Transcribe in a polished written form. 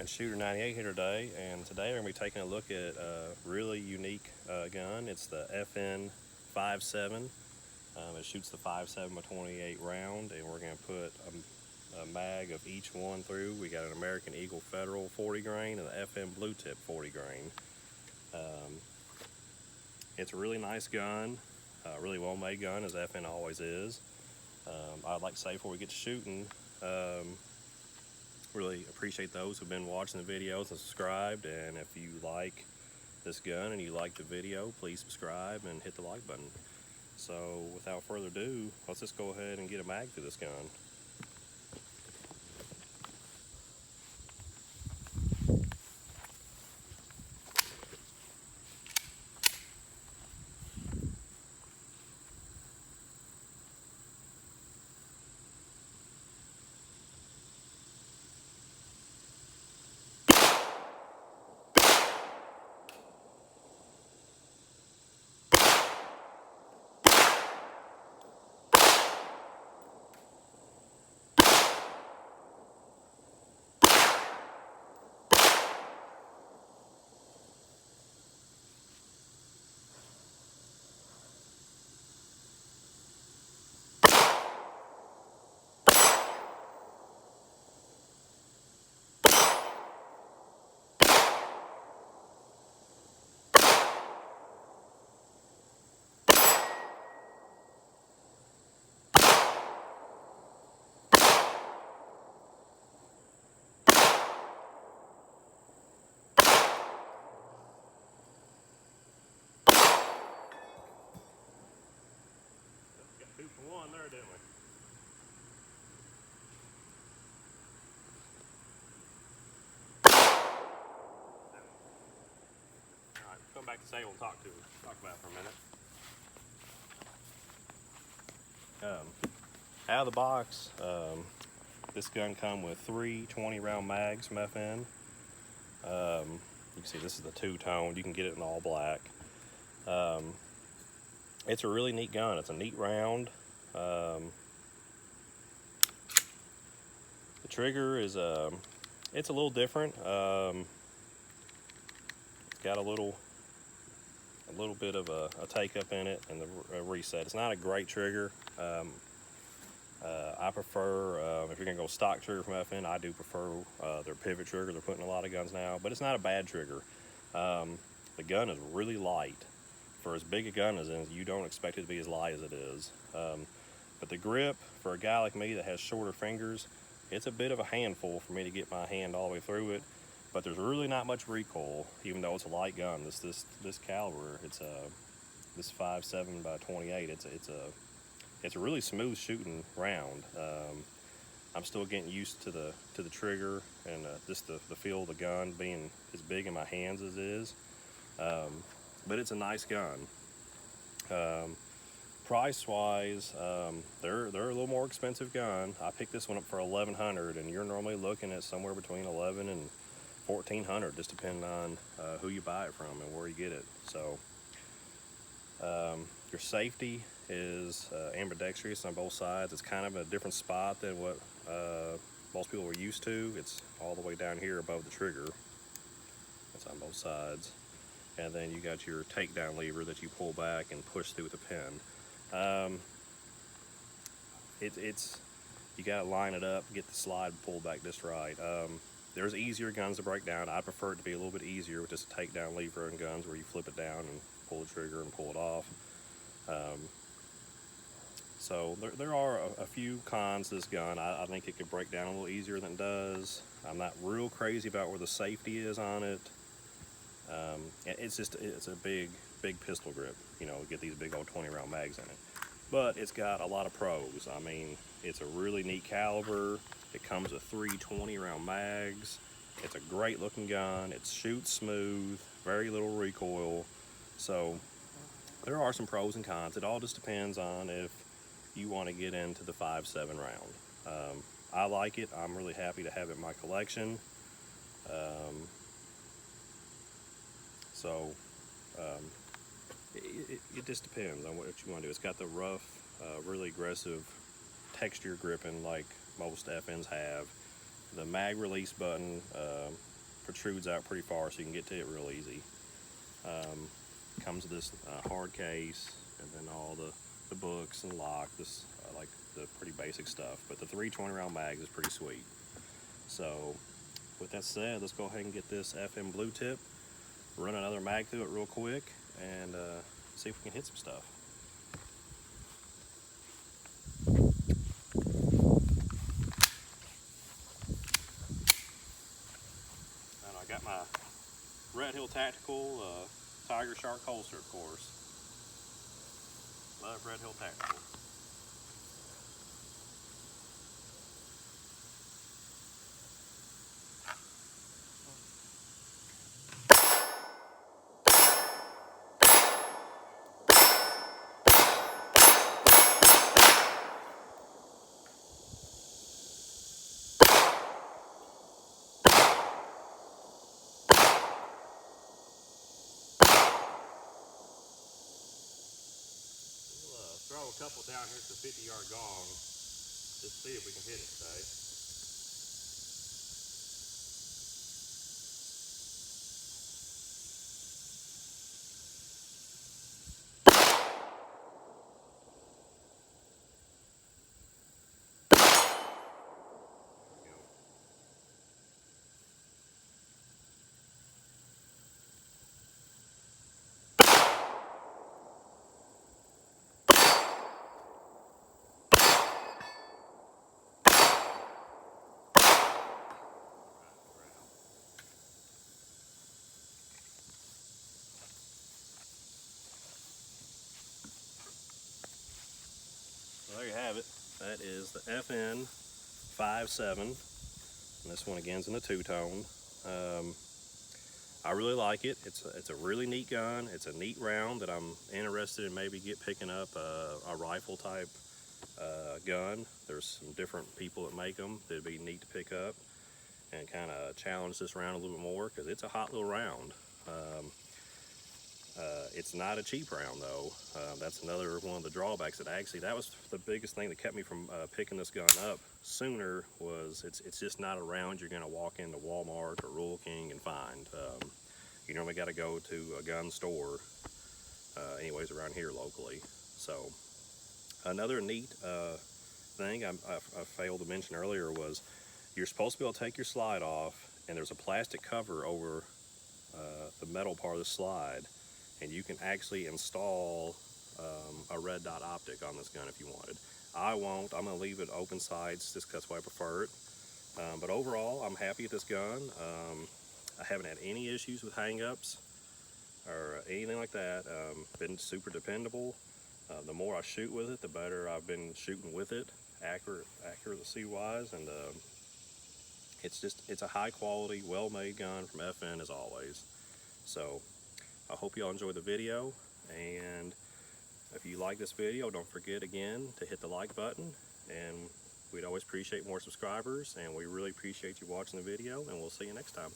At Shooter 98 here today, and today we're going to be taking a look at a really unique gun. It's the FN 5.7. It shoots the 5.7 by 28 round, and we're going to put a mag of each one through. We got an American Eagle Federal 40 grain and the FN Blue Tip 40 grain. It's a really nice gun, really well made gun, as FN always is. I'd like to say before we get to shooting, really appreciate those who've been watching the videos and subscribed, and if you like this gun and you like the video, please subscribe and hit the like button. So without further ado, let's just go ahead and get a mag through this gun. Got 2 for 1 there, didn't we? All right, come back to say we'll talk about it for a minute. Out of the box, this gun comes with 3 20-round mags from FN. You can see this is the 2-tone. You can get it in all black. It's a really neat gun. It's a neat round. The trigger is it's a little different. It's got a little bit of a take up in it and the reset. It's not a great trigger. I prefer, if you're gonna go stock trigger from FN, I do prefer their pivot trigger. They're putting a lot of guns now, but it's not a bad trigger. The gun is really light. For as big a gun as it is, you don't expect it to be as light as it is. But the grip, for a guy like me that has shorter fingers, it's a bit of a handful for me to get my hand all the way through it. But there's really not much recoil, even though it's a light gun. This caliber, it's this 5.7 by 28. It's a really smooth shooting round. I'm still getting used to the trigger and just the feel of the gun being as big in my hands as it is. But it's a nice gun. Price wise, they're a little more expensive gun. I picked this one up for $1,100, and you're normally looking at somewhere between $1,100 and $1,400, just depending on who you buy it from and where you get it. So your safety is ambidextrous on both sides. It's kind of a different spot than what most people are used to. It's all the way down here above the trigger. It's on both sides. And then you got your takedown lever that you pull back and push through with a pin. You gotta line it up, get the slide pulled back just right. There's easier guns to break down. I prefer it to be a little bit easier with just a takedown lever and guns where you flip it down and pull the trigger and pull it off. So there are a few cons to this gun. I think it could break down a little easier than it does. I'm not real crazy about where the safety is on it. It's a big pistol grip, you know, get these big old 20-round mags in it. But it's got a lot of pros. I mean, it's a really neat caliber. It comes with 3 20-round mags. It's a great looking gun. It shoots smooth, very little recoil. So there are some pros and cons. It all just depends on if you want to get into the 5.7 round. I like it. I'm really happy to have it in my collection. It just depends on what you want to do. It's got the rough, really aggressive texture gripping like most FNs have. The mag release button protrudes out pretty far, so you can get to it real easy. Comes with this hard case, and then all the books and lock, this like the pretty basic stuff. But the 3 20-round mags is pretty sweet. So with that said, let's go ahead and get this FM Blue Tip, run another mag through it real quick, and see if we can hit some stuff. And I got my Red Hill Tactical Tiger Shark holster, of course. Love Red Hill Tactical. Throw a couple down here to the 50-yard gong, just see if we can hit it today. So there you have it. That is the FN 5.7, and this one again's in the two-tone. I really like it. It's a really neat gun. It's a neat round that I'm interested in maybe picking up a rifle type gun. There's some different people that make them that'd be neat to pick up and kind of challenge this round a little bit more, because it's a hot little round. It's not a cheap round though. That's another one of the drawbacks. That was the biggest thing that kept me from picking this gun up sooner, was it's just not a round you're gonna walk into Walmart or Rural King and find. You normally gotta go to a gun store, anyways around here locally. So another neat thing I failed to mention earlier was you're supposed to be able to take your slide off, and there's a plastic cover over the metal part of the slide, and you can actually install a red dot optic on this gun if you wanted. I won't. I'm going to leave it open sights just because that's why I prefer it. But overall, I'm happy with this gun. I haven't had any issues with hang-ups or anything like that. Been super dependable. The more I shoot with it, the better I've been shooting with it, accuracy-wise, and it's a high-quality, well-made gun from FN as always. So I hope y'all enjoyed the video, and if you like this video, don't forget again to hit the like button, and we'd always appreciate more subscribers, and we really appreciate you watching the video, and we'll see you next time.